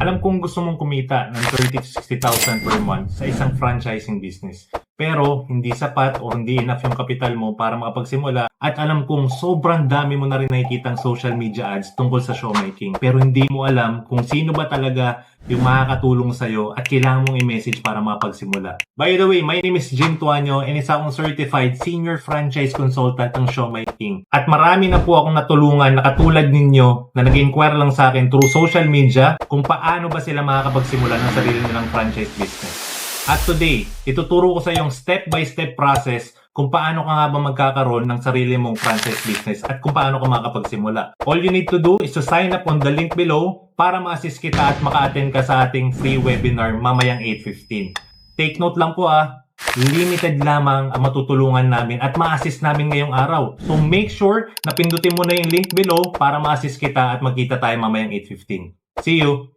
Alam kong gusto mong kumita ng 30 to 60,000 per month sa isang franchising business. Pero hindi sapat o hindi enough yung kapital mo para makapagsimula, at alam kong sobrang dami mo na rin nakikitang social media ads tungkol sa showmaking. Pero hindi mo alam kung sino ba talaga yung makakatulong sa'yo at kailangan mong i-message para makapagsimula. By the way, my name is Jim Tuanyo and isa akong certified senior franchise consultant ng showmaking. At marami na po akong natulungan na katulad ninyo na nag-inquire lang sa akin through social media kung paano ba sila makakapagsimula ng sarili nilang franchise business. At today, ituturo ko sa yung step-by-step process kung paano ka nga ba magkakaroon ng sarili mong franchise business at kung paano ka makakapagsimula. All you need to do is to sign up on the link below para ma-assist kita at maka-attend ka sa ating free webinar mamayang 8:15. Take note lang po limited lamang ang matutulungan namin at ma-assist namin ngayong araw. So make sure na pindutin mo na yung link below para ma-assist kita at magkita tayo mamayang 8:15. See you!